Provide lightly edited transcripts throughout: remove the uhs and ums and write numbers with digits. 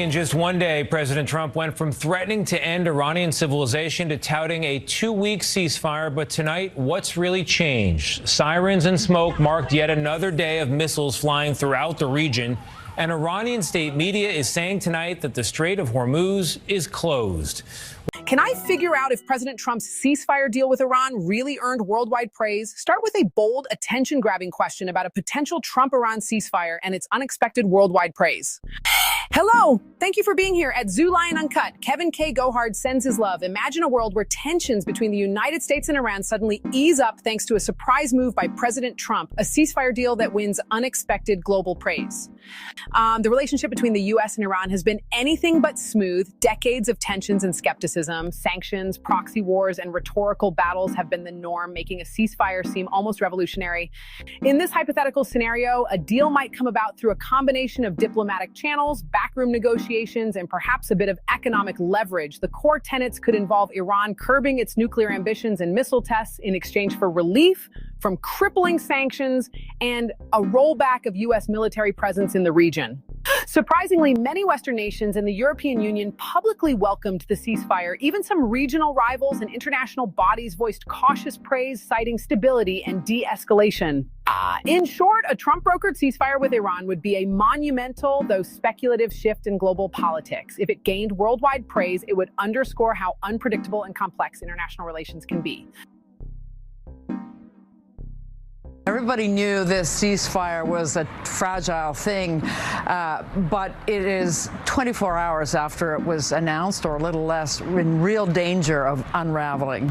in just one day, President Trump went from threatening to end Iranian civilization to touting a 2-week ceasefire. But tonight, what's really changed? Sirens and smoke marked yet another day of missiles flying throughout the region. And Iranian state media is saying tonight that the Strait of Hormuz is closed. Can I figure out if President Trump's ceasefire deal with Iran really earned worldwide praise? Start with a bold, attention-grabbing question about a potential Trump-Iran ceasefire and its unexpected worldwide praise. Hello! Thank you for being here at Zoo Lion Uncut. Kevin K. Gohard sends his love. Imagine a world where tensions between the United States and Iran suddenly ease up thanks to a surprise move by President Trump, a ceasefire deal that wins unexpected global praise. The relationship between the U.S. and Iran has been anything but smooth. Decades of tensions and skepticism, sanctions, proxy wars, and rhetorical battles have been the norm, making a ceasefire seem almost revolutionary. In this hypothetical scenario, a deal might come about through a combination of diplomatic channels, backroom negotiations, and perhaps a bit of economic leverage. The core tenets could involve Iran curbing its nuclear ambitions and missile tests in exchange for relief from crippling sanctions and a rollback of U.S. military presence in the region. Surprisingly, many Western nations and the European Union publicly welcomed the ceasefire. Even some regional rivals and international bodies voiced cautious praise, citing stability and de-escalation. In short, a Trump-brokered ceasefire with Iran would be a monumental, though speculative, shift in global politics. If it gained worldwide praise, it would underscore how unpredictable and complex international relations can be. Everybody knew this ceasefire was a fragile thing, but it is 24 hours after it was announced, or a little less, in real danger of unraveling.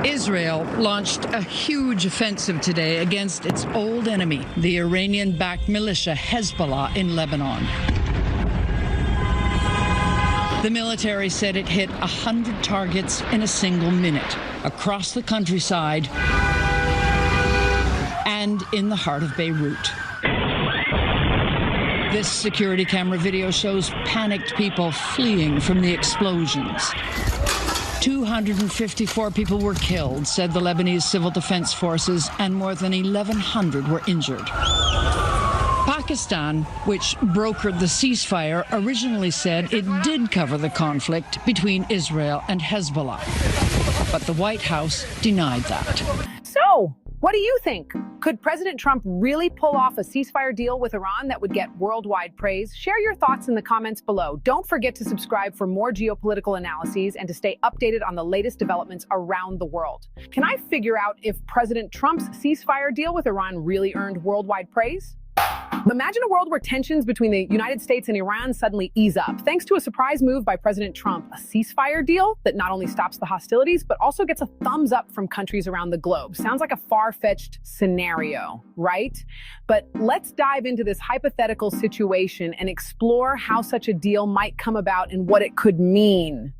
Israel launched a huge offensive today against its old enemy, the Iranian-backed militia Hezbollah in Lebanon. The military said it hit 100 targets in a single minute across the countryside and in the heart of Beirut. This security camera video shows panicked people fleeing from the explosions. 254 people were killed, said the Lebanese Civil Defense Forces, and more than 1,100 were injured. Pakistan, which brokered the ceasefire, originally said it did cover the conflict between Israel and Hezbollah. But the White House denied that. So, what do you think? Could President Trump really pull off a ceasefire deal with Iran that would get worldwide praise? Share your thoughts in the comments below. Don't forget to subscribe for more geopolitical analyses and to stay updated on the latest developments around the world. Can I figure out if President Trump's ceasefire deal with Iran really earned worldwide praise? Imagine a world where tensions between the United States and Iran suddenly ease up, thanks to a surprise move by President Trump, a ceasefire deal that not only stops the hostilities, but also gets a thumbs up from countries around the globe. Sounds like a far-fetched scenario, right? But let's dive into this hypothetical situation and explore how such a deal might come about and what it could mean.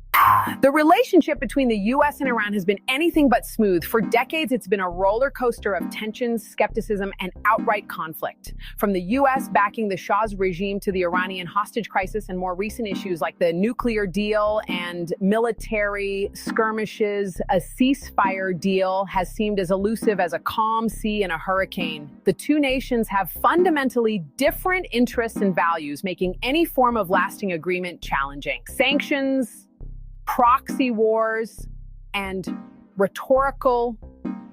The relationship between the U.S. and Iran has been anything but smooth. For decades, it's been a roller coaster of tensions, skepticism, and outright conflict. From the U.S. backing the Shah's regime to the Iranian hostage crisis and more recent issues like the nuclear deal and military skirmishes, a ceasefire deal has seemed as elusive as a calm sea in a hurricane. The two nations have fundamentally different interests and values, making any form of lasting agreement challenging. Sanctions, proxy wars, and rhetorical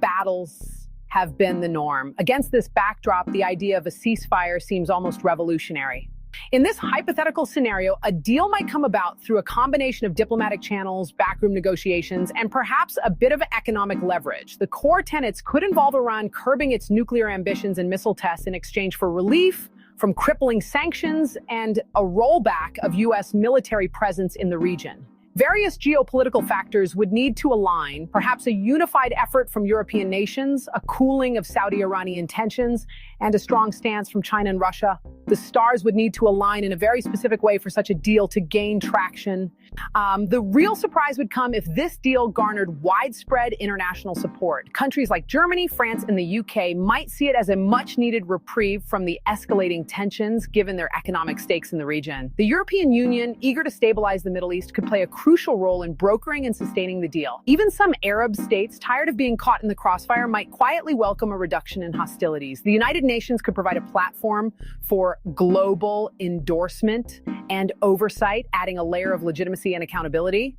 battles have been the norm. Against this backdrop, the idea of a ceasefire seems almost revolutionary. In this hypothetical scenario, a deal might come about through a combination of diplomatic channels, backroom negotiations, and perhaps a bit of economic leverage. The core tenets could involve Iran curbing its nuclear ambitions and missile tests in exchange for relief from crippling sanctions and a rollback of U.S. military presence in the region. Various geopolitical factors would need to align, perhaps a unified effort from European nations, a cooling of Saudi-Iranian tensions, and a strong stance from China and Russia. The stars would need to align in a very specific way for such a deal to gain traction. The real surprise would come if this deal garnered widespread international support. Countries like Germany, France, and the UK might see it as a much-needed reprieve from the escalating tensions, given their economic stakes in the region. The European Union, eager to stabilize the Middle East, could play a crucial role in brokering and sustaining the deal. Even some Arab states, tired of being caught in the crossfire, might quietly welcome a reduction in hostilities. The United Nations could provide a platform for global endorsement and oversight, adding a layer of legitimacy and accountability.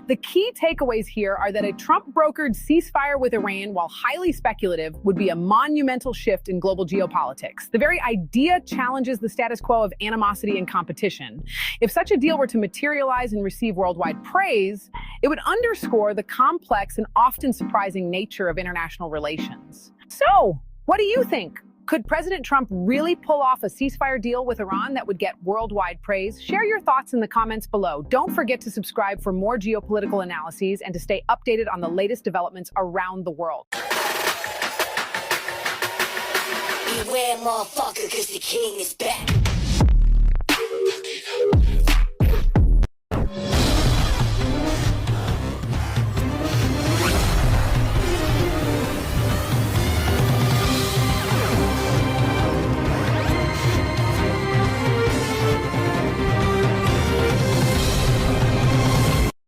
The key takeaways here are that a Trump-brokered ceasefire with Iran, while highly speculative, would be a monumental shift in global geopolitics. The very idea challenges the status quo of animosity and competition. If such a deal were to materialize and receive worldwide praise, it would underscore the complex and often surprising nature of international relations. So, what do you think? Could President Trump really pull off a ceasefire deal with Iran that would get worldwide praise? Share your thoughts in the comments below. Don't forget to subscribe for more geopolitical analyses and to stay updated on the latest developments around the world. Beware, motherfucker, 'cause the king is back.